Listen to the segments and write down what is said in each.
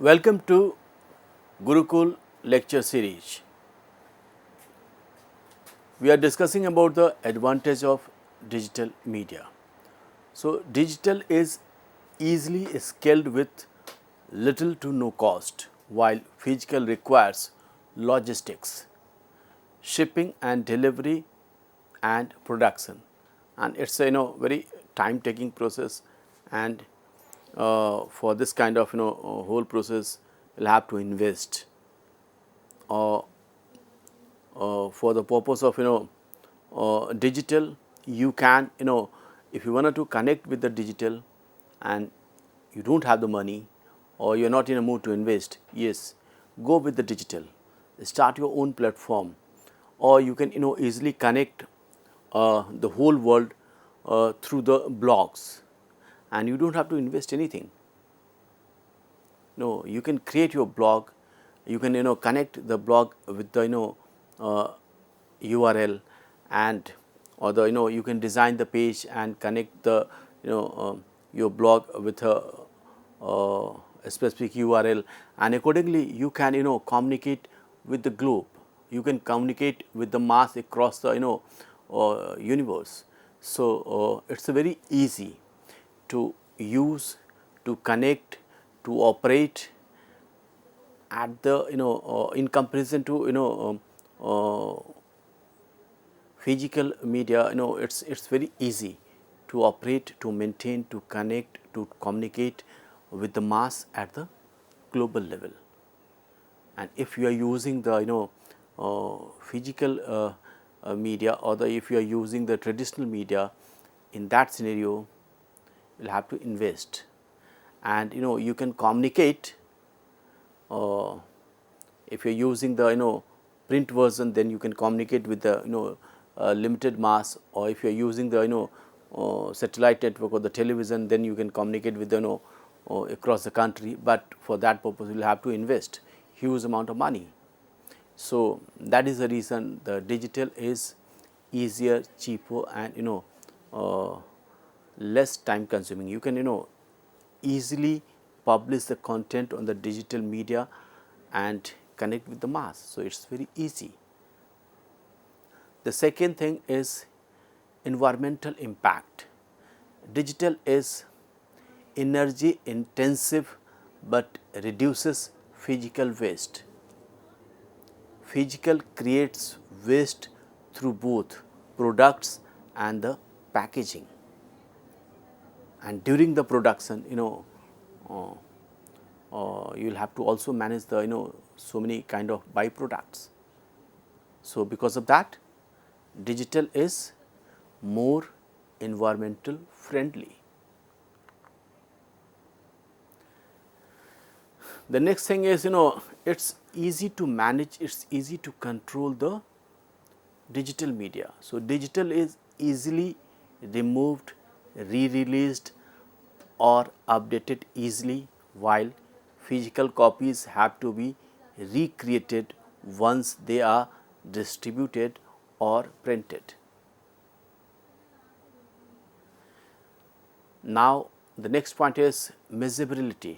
Welcome to Gurukul lecture series. We are discussing about the advantage of digital media. So, digital is easily scaled with little to no cost, while physical requires logistics, shipping and delivery and production, and it's a very time taking process, and for this kind of whole process you'll have to invest for the purpose of digital. You can if you wanted to connect with the digital and you don't have the money or you're not in a mood to invest, yes, go with the digital, start your own platform, or you can easily connect the whole world through the blogs, and you don't have to invest anything. No, you can create your blog, you can connect the blog with the URL, and or the you can design the page and connect the your blog with a specific URL, and accordingly you can communicate with the globe, you can communicate with the mass across the universe. So, it's a very easy to use, to connect, to operate at the in comparison to physical media. It's very easy to operate, to maintain, to connect, to communicate with the mass at the global level. And if you are using the physical media, or the if you are using the traditional media, in that scenario you will have to invest, and you can communicate. If you are using the print version, then you can communicate with the limited mass, or if you are using the satellite network or the television, then you can communicate with the across the country, but for that purpose you will have to invest huge amount of money. So, that is the reason the digital is easier, cheaper, and less time consuming. You can easily publish the content on the digital media and connect with the mass. So, it is very easy. The second thing is environmental impact. Digital is energy intensive but reduces physical waste. Physical creates waste through both products and the packaging, and during the production uh, you will have to also manage the so many kind of byproducts. So, because of that, digital is more environmental friendly. The next thing is it's easy to manage, it's easy to control the digital media. So, digital is easily removed, re-released or updated easily, while physical copies have to be recreated once they are distributed or printed. Now, the next point is measurability.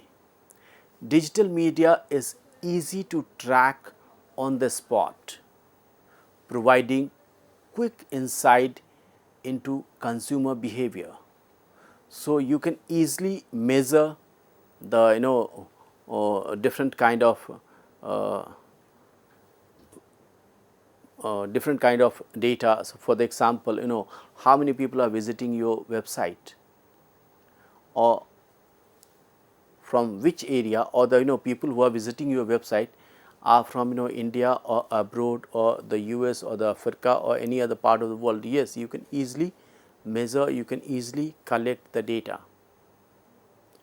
Digital media is easy to track on the spot, providing quick insight into consumer behavior. So, you can easily measure the different kind of data. So, for the example, how many people are visiting your website, or from which area, or the people who are visiting your website are from India or abroad, or the US or the Africa or any other part of the world. Yes, you can easily measure, you can easily collect the data.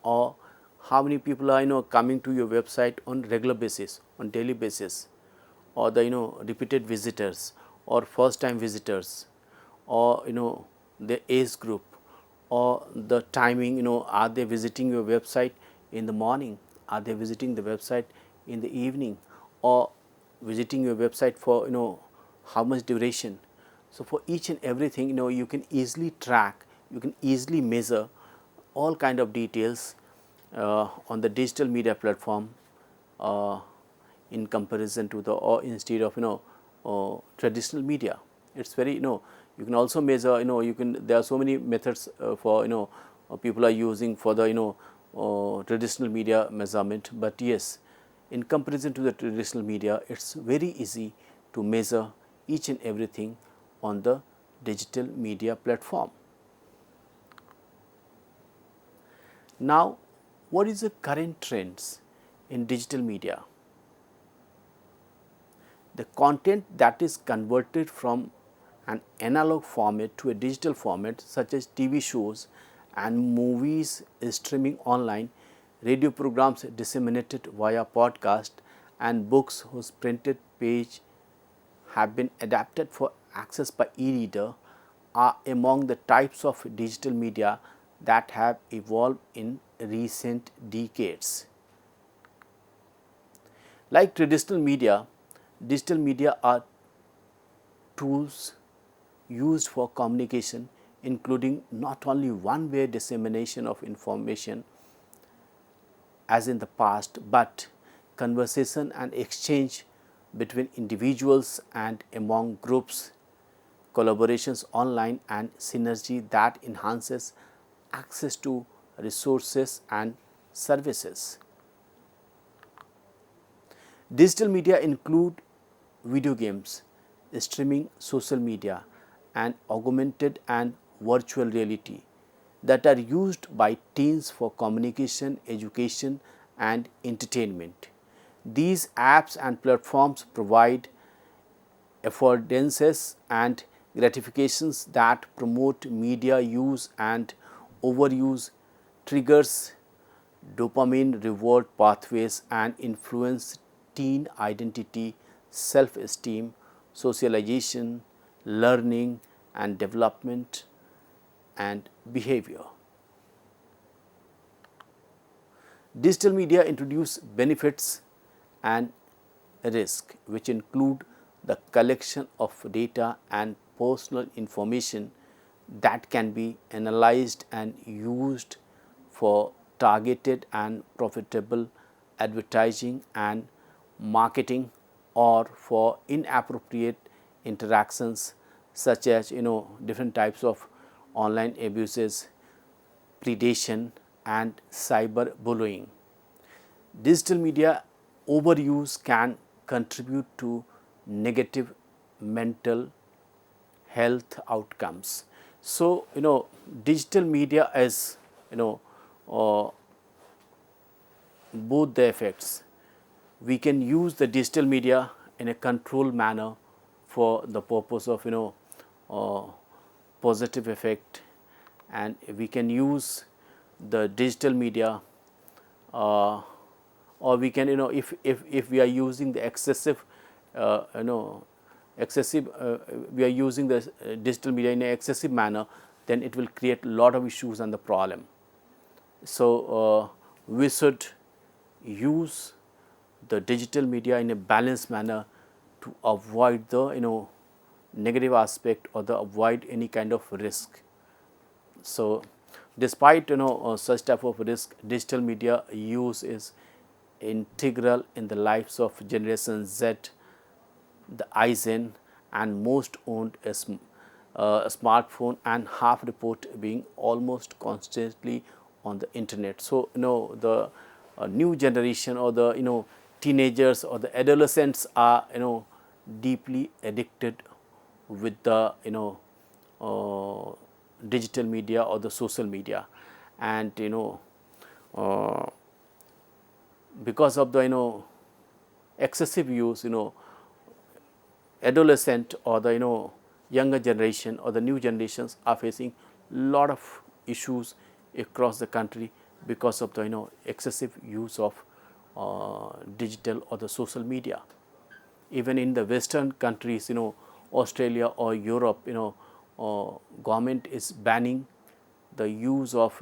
Or how many people are coming to your website on regular basis, on daily basis, or the repeated visitors, or first time visitors, or the age group, or the timing, are they visiting your website in the morning, are they visiting the website in the evening, or visiting your website for how much duration. So, for each and everything you can easily track, you can easily measure all kind of details on the digital media platform, uh, in comparison to the, or instead of traditional media. It's very, you can also measure, you can, there are so many methods for, people are using for the, traditional media measurement, but yes, in comparison to the traditional media, it's very easy to measure each and everything on the digital media platform. Now, what is the current trends in digital media? The content that is converted from an analog format to a digital format, such as TV shows and movies streaming online, radio programs disseminated via podcast, and books whose printed page have been adapted for access by e-reader, are among the types of digital media that have evolved in recent decades. Like traditional media, digital media are tools used for communication, including not only one-way dissemination of information as in the past, but conversation and exchange between individuals and among groups, collaborations online, and synergy that enhances access to resources and services. Digital media include video games, streaming, social media, and augmented and virtual reality that are used by teens for communication, education, and entertainment. These apps and platforms provide affordances and gratifications that promote media use, and overuse triggers dopamine reward pathways and influence teen identity, self-esteem, socialization, learning and development, and behavior. Digital media introduce benefits and risk, which include the collection of data and personal information that can be analyzed and used for targeted and profitable advertising and marketing, or for inappropriate interactions such as different types of online abuses, predation, and cyberbullying. Digital media overuse can contribute to negative mental health outcomes. So, digital media is, uh, both the effects. We can use the digital media in a controlled manner for the purpose of positive effect, and we can use the digital media, or we can, if we are using the excessive excessive we are using the digital media in an excessive manner, then it will create a lot of issues and the problem. So, we should use the digital media in a balanced manner to avoid the negative aspect, or the avoid any kind of risk. So, despite such type of risk, digital media use is integral in the lives of Generation Z, the IZEN, and most owned a smartphone, and half report being almost constantly on the internet. So, the new generation, or the teenagers or the adolescents are deeply addicted with the digital media or the social media, and uh, because of the excessive use, adolescent or the younger generation or the new generations are facing lot of issues across the country because of the excessive use of digital or the social media. Even in the western countries, Australia or Europe, government is banning the use of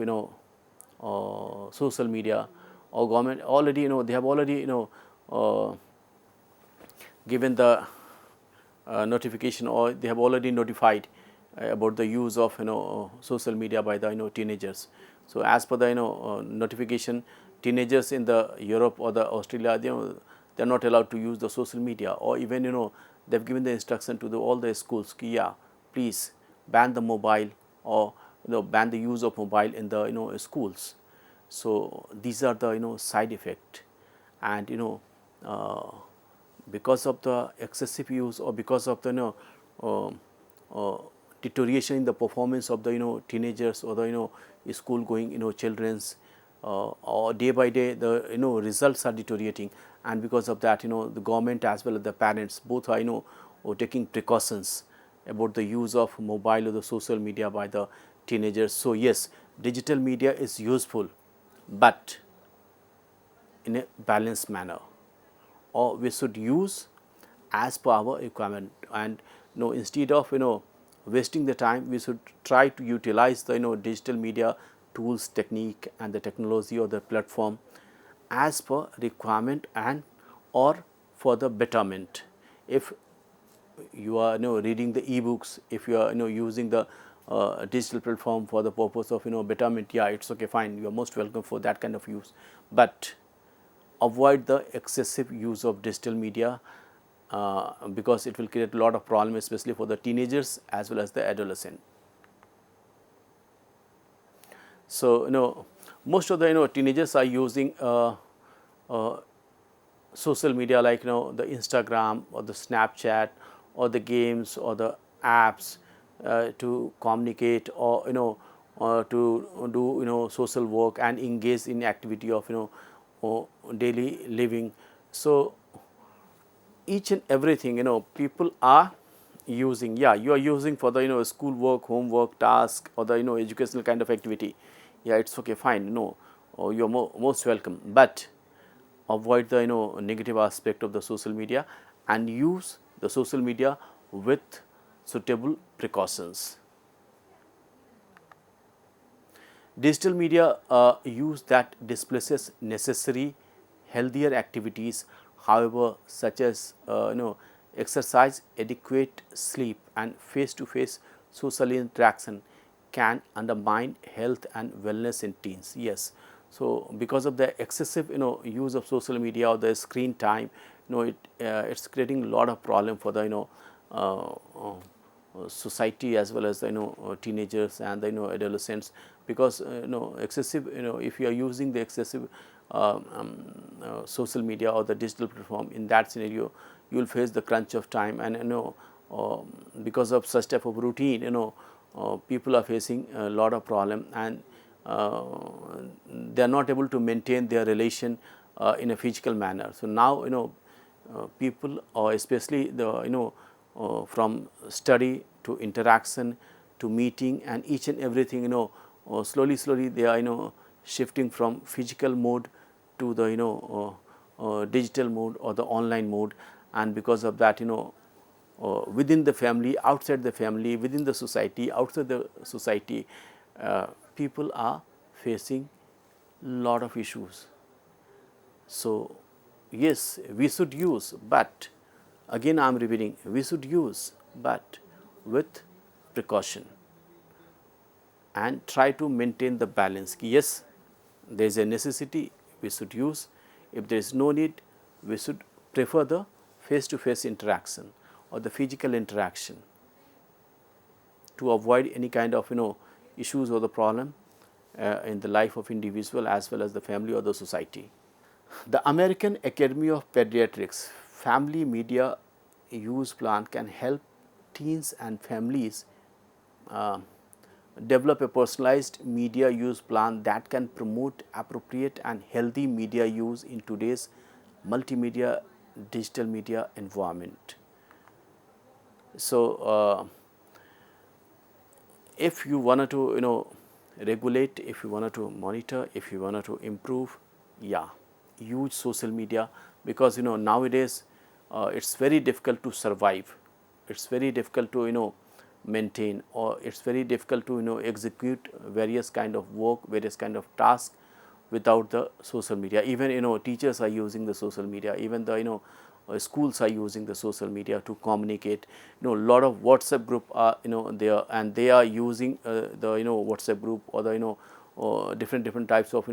social media, or government already they have already uh, given the notification, or they have already notified about the use of social media by the teenagers. So, as per the notification, teenagers in the Europe or the Australia, they are not allowed to use the social media, or even they have given the instruction to all the schools ki, yeah, please ban the mobile, or ban the use of mobile in the schools. So these are the side effect, and because of the excessive use, or because of the uh, uh, deterioration in the performance of the teenagers, or the school going children's, or day by day the results are deteriorating, and because of that the government as well as the parents both are taking precautions about the use of mobile or the social media by the teenagers. So yes, digital media is useful, but in a balanced manner, or we should use as per our requirement, and instead of wasting the time, we should try to utilize the digital media tools, technique, and the technology or the platform as per requirement, and or for the betterment. If you are reading the e-books, if you are using the digital platform for the purpose of betterment, yeah, it's okay, fine, you are most welcome for that kind of use, but avoid the excessive use of digital media, because it will create a lot of problem, especially for the teenagers as well as the adolescent. So most of the teenagers are using uh, social media, like the Instagram or the Snapchat or the games or the apps, to communicate, or to do social work and engage in activity of daily living. So each and everything people are using, yeah, you are using for the school work, homework, task, or the educational kind of activity, yeah, it's okay, fine, you are most welcome, but avoid the negative aspect of the social media, and use the social media with suitable precautions. Digital media use that displaces necessary healthier activities, however, such as exercise, adequate sleep, and face-to-face social interaction can undermine health and wellness in teens. Yes. So because of the excessive use of social media or the screen time, it's creating a lot of problem for the uh, society as well as the teenagers and the adolescents, because excessive if you are using the excessive social media or the digital platform, in that scenario you will face the crunch of time, and because of such type of routine people are facing a lot of problem, and they are not able to maintain their relation in a physical manner. So now people, or especially the from study to interaction to meeting and each and everything, slowly they are shifting from physical mode to the digital mode or the online mode, and because of that within the family, outside the family, within the society, outside the society, people are facing lot of issues. So yes, we should use, but again I am repeating, we should use, but with precaution, and try to maintain the balance. Yes, there is a necessity, we should use. If there is no need, we should prefer the face-to-face interaction or the physical interaction, to avoid any kind of issues or the problem in the life of individual as well as the family or the society. The American Academy of Pediatrics Family Media Use Plan can help teens and families uh, develop a personalized media use plan that can promote appropriate and healthy media use in today's multimedia digital media environment. So if you wanted to regulate, if you wanted to monitor, if you wanted to improve, yeah, use social media, because nowadays it's very difficult to survive, it's very difficult to maintain, or it's very difficult to execute various kind of work, various kind of tasks without the social media. Even teachers are using the social media, even the schools are using the social media to communicate. A lot of WhatsApp group are there, and they are using the WhatsApp group or the different types of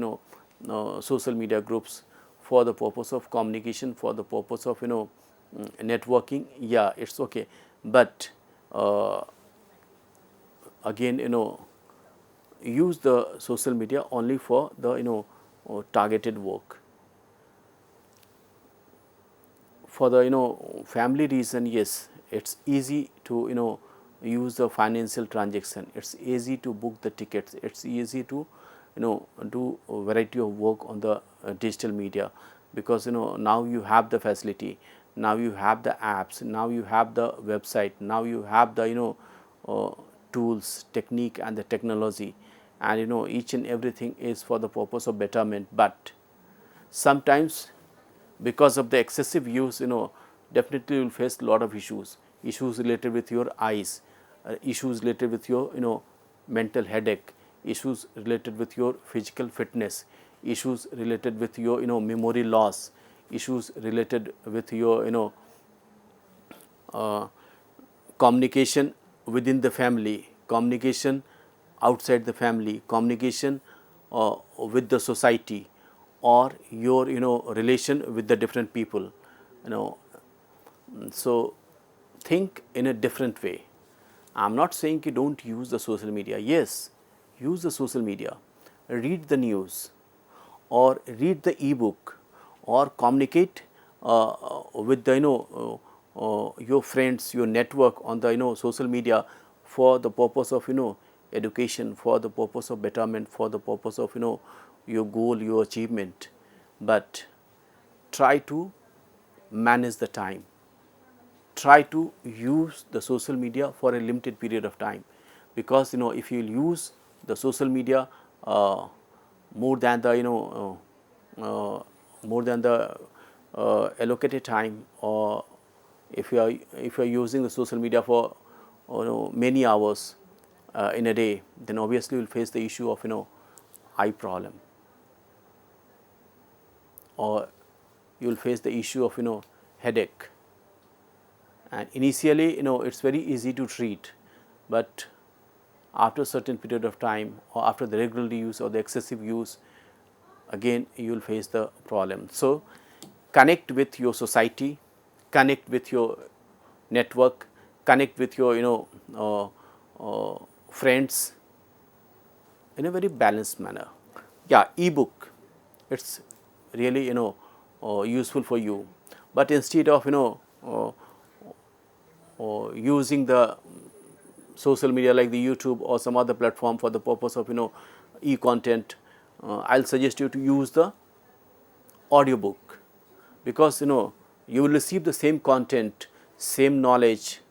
social media groups for the purpose of communication, for the purpose of networking, yeah, it's okay. But again, use the social media only for the targeted work. For the family reason, yes, it's easy to use the financial transaction, it's easy to book the tickets, it's easy to do a variety of work on the digital media, because now you have the facility, now you have the apps, now you have the website, now you have the tools, technique and the technology, and each and everything is for the purpose of betterment. But sometimes because of the excessive use, definitely you will face a lot of issues related with your eyes, issues related with your mental headache, issues related with your physical fitness, issues related with your memory loss, issues related with your communication within the family, communication outside the family, communication with the society, or your relation with the different people. So think in a different way. I am not saying you don't use the social media. Yes, use the social media, read the news, or read the e-book, or communicate with the your friends, your network on the social media, for the purpose of education, for the purpose of betterment, for the purpose of your goal, your achievement. But try to manage the time, try to use the social media for a limited period of time, because if you use the social media more than the more than the allocated time, or if you are using the social media for many hours in a day, then obviously you will face the issue of eye problem, or you will face the issue of headache. And initially it's very easy to treat, but after a certain period of time, or after the regular use or the excessive use, again you will face the problem. So connect with your society, connect with your network, connect with your friends in a very balanced manner. Yeah, e-book, it's really useful for you, but instead of using the social media like the YouTube or some other platform for the purpose of e-content, I'll suggest you to use the audiobook, because you will receive the same content, same knowledge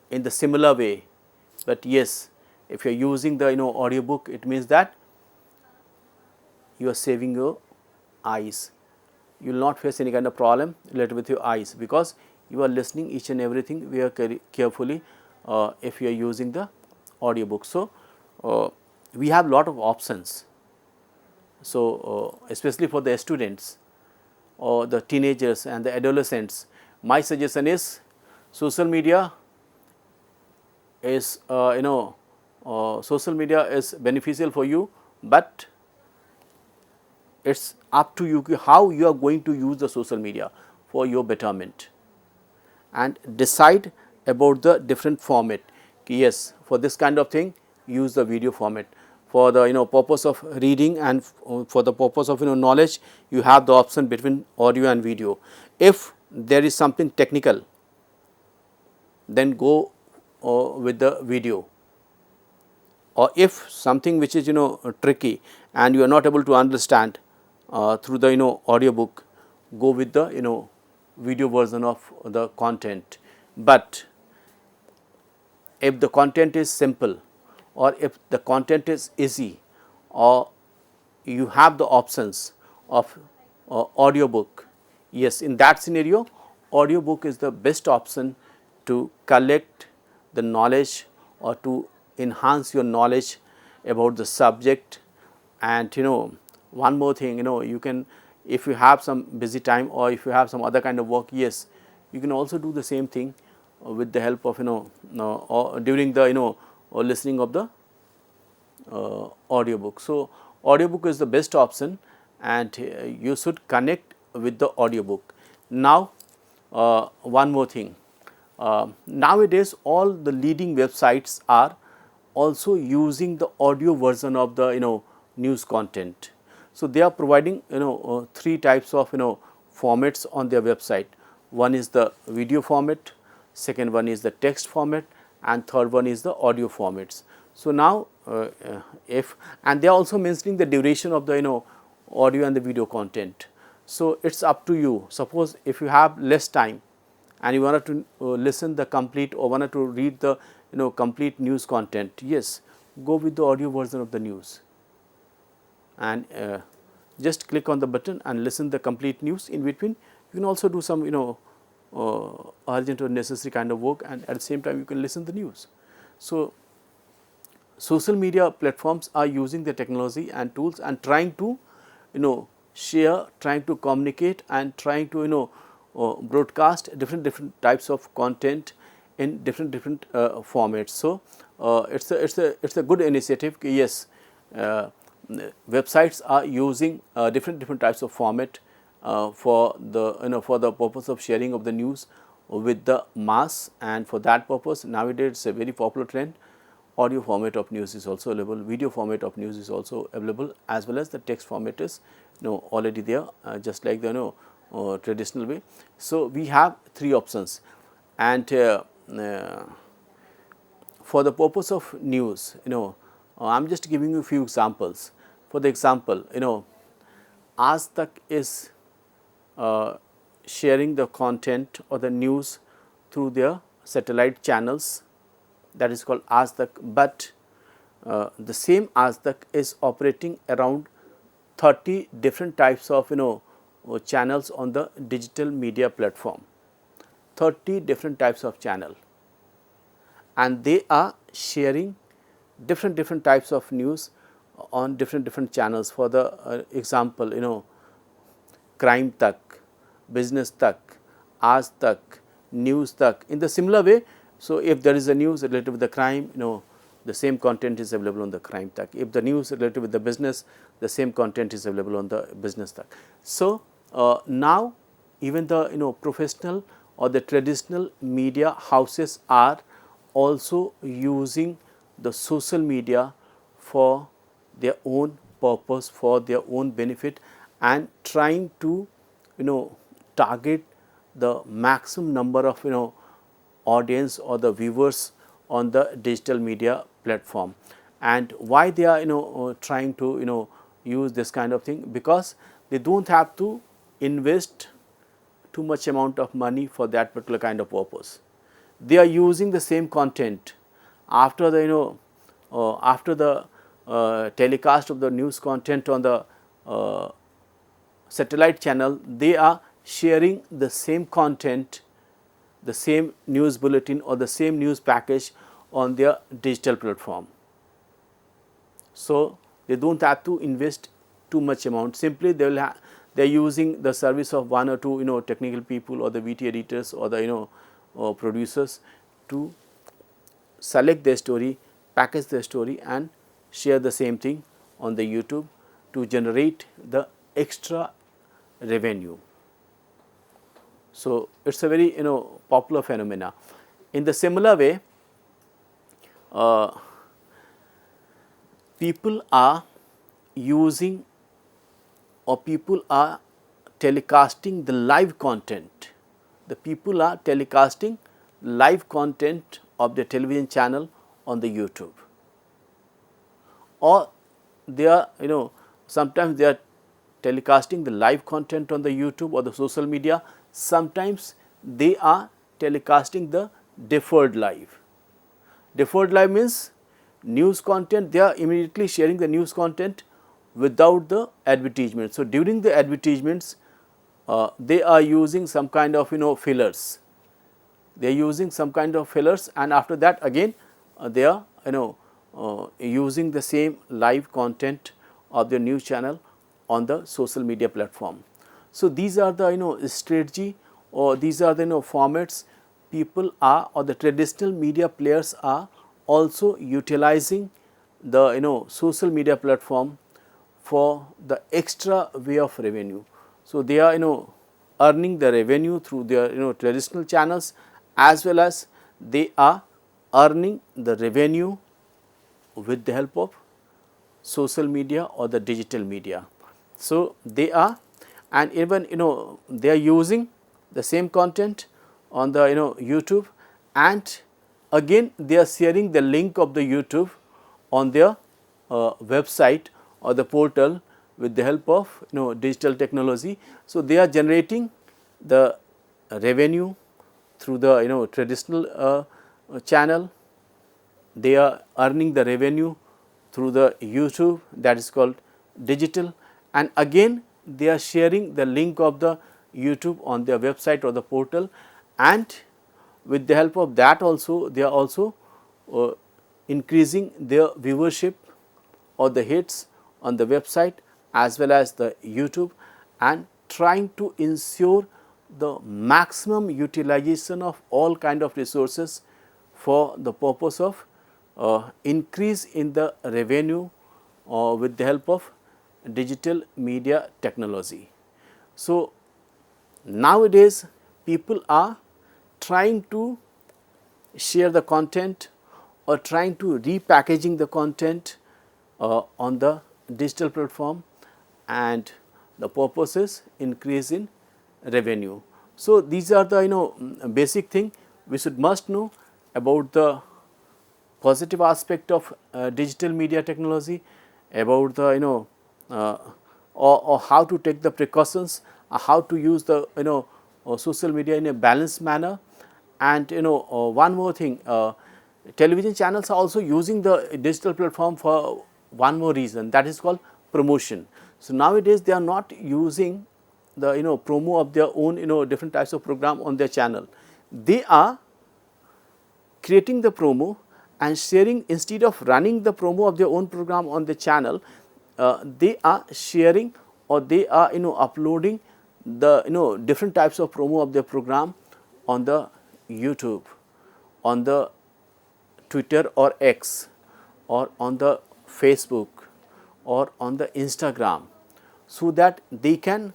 in the similar way. But yes, if you are using the audiobook, it means that you are saving your eyes. You will not face any kind of problem related with your eyes, because you are listening each and everything very carefully if you are using the audiobook. So we have lot of options. So especially for the students or the teenagers and the adolescents, my suggestion is social media is social media is beneficial for you, but it's up to you how you are going to use the social media for your betterment, and decide about the different format. Yes, for this kind of thing use the video format. For the purpose of reading and for the purpose of knowledge, you have the option between audio and video. If there is something technical, then go with the video, or if something which is tricky and you are not able to understand through the audiobook, go with the video version of the content. But if the content is simple, or if the content is easy, or you have the options of audiobook, yes, in that scenario audiobook is the best option to collect the knowledge, or to enhance your knowledge about the subject. And one more thing, you can, if you have some busy time, or if you have some other kind of work, yes, you can also do the same thing with the help of or during the or listening of the audiobook. So audiobook is the best option, and you should connect with the audiobook. Now, one more thing, nowadays all the leading websites are also using the audio version of the news content. So, they are providing three types of formats on their website. One is the video format, second one is the text format, and third one is the audio formats. So, now if and they are also mentioning the duration of the audio and the video content. So, it is up to you. Suppose if you have less time and you wanted to listen the complete or wanted to read the complete news content, yes, go with the audio version of the news and just click on the button and listen the complete news. In between you can also do some urgent or necessary kind of work, and at the same time you can listen the news. So, social media platforms are using the technology and tools and trying to share, trying to communicate, and trying to broadcast different types of content in different formats. So, it's a good initiative. Yes, websites are using different types of format for the for the purpose of sharing of the news with the mass, and for that purpose nowadays it's a very popular trend. Audio format of news is also available, video format of news is also available, as well as the text format is already there, just like the traditional way. So, we have three options, and for the purpose of news, I am just giving you a few examples. For the example, Aaj Tak is sharing the content or the news through their satellite channels, that is called Aaj Tak, but the same Aaj Tak is operating around 30 different types of channels on the digital media platform, 30 different types of channel, and they are sharing different types of news on different channels. For the example, Crime Tak, Business Tak, Aaj Tak, News Tak. In the similar way, so if there is a news related with the crime, the same content is available on the Crime Tak. If the news related with the business, the same content is available on the Business Tak. So, now even the professional or the traditional media houses are also using the social media for their own purpose, for their own benefit, and trying to target the maximum number of audience or the viewers on the digital media platform. And why they are trying to use this kind of thing? Because they do not have to invest too much amount of money for that particular kind of purpose. They are using the same content after the after the telecast of the news content on the satellite channel. They are sharing the same content, the same news bulletin or the same news package on their digital platform. So, they do not have to invest too much amount. Simply they will they are using the service of one or two technical people or the VT editors or the producers to select their story, package their story, and share the same thing on the YouTube to generate the extra revenue. So, it is a very popular phenomena. In the similar way, people are using or people are telecasting the live content. The people are telecasting live content of the television channel on the YouTube, or they are sometimes they are telecasting the live content on the YouTube or the social media. Sometimes they are telecasting the deferred live. Deferred live means news content, they are immediately sharing the news content without the advertisement. So, during the advertisements they are using some kind of fillers, they are using some kind of fillers, and after that again they are using the same live content of the news channel on the social media platform. So, these are the strategy, or these are the formats people are, or the traditional media players are also utilizing the social media platform for the extra way of revenue. So, they are earning the revenue through their traditional channels, as well as they are earning the revenue with the help of social media or the digital media. So, they are, and even they are using the same content on the YouTube, and again they are sharing the link of the YouTube on their website or the portal with the help of digital technology. So, they are generating the revenue through the traditional channel. They are earning the revenue through the YouTube, that is called digital, and again they are sharing the link of the YouTube on their website or the portal, and with the help of that also they are also increasing their viewership or the hits on the website as well as the YouTube, and trying to ensure the maximum utilization of all kind of resources for the purpose of increase in the revenue with the help of digital media technology. So, nowadays people are trying to share the content or trying to repackaging the content on the digital platform, and the purpose is increase in revenue. So, these are the basic thing we should must know about the positive aspect of digital media technology, about the or how to take the precautions, how to use the social media in a balanced manner. And one more thing, television channels are also using the digital platform for one more reason, that is called promotion. So, nowadays they are not using the promo of their own different types of program on their channel. They are creating the promo and sharing, instead of running the promo of their own program on the channel, they are sharing or they are uploading the different types of promo of their program on the YouTube, on the Twitter or X, or on the Facebook, or on the Instagram, so that they can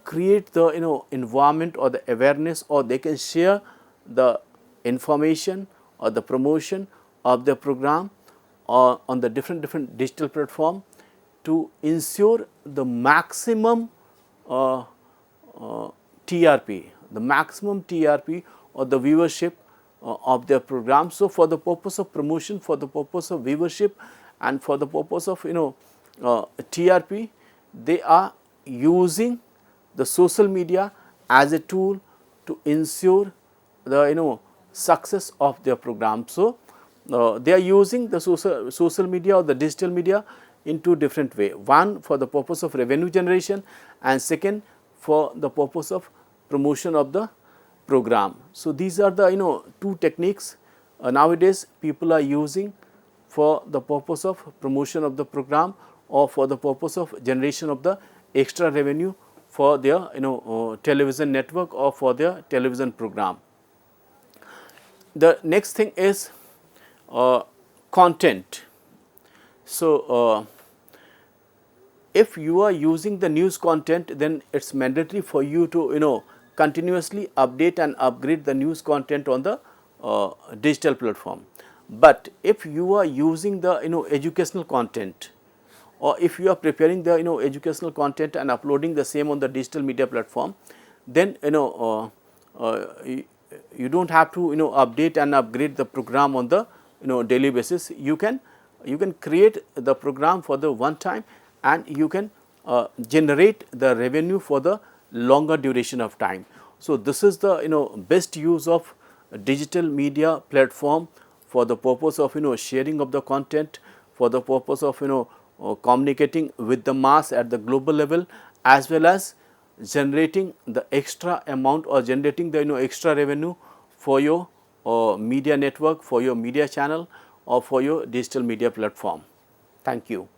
create the environment or the awareness, or they can share the information or the promotion of the program or on the different digital platform, to ensure the maximum TRP, the maximum TRP or the viewership of their program. So, for the purpose of promotion, for the purpose of viewership, and for the purpose of TRP, they are using the social media as a tool to ensure the success of their program. So, they are using the social media or the digital media in two different way. One, for the purpose of revenue generation, and second, for the purpose of promotion of the program. So, these are the two techniques nowadays people are using for the purpose of promotion of the program, or for the purpose of generation of the extra revenue for their television network or for their television program. The next thing is content. So, if you are using the news content, then it is mandatory for you to continuously update and upgrade the news content on the digital platform. But if you are using the educational content, or if you are preparing the educational content and uploading the same on the digital media platform, then you do not have to update and upgrade the program on the daily basis. You can create the program for the one time, and you can generate the revenue for the longer duration of time. So, this is the best use of digital media platform for the purpose of sharing of the content, for the purpose of communicating with the mass at the global level, as well as generating the extra amount or generating the extra revenue for your media network, for your media channel, or for your digital media platform. Thank you.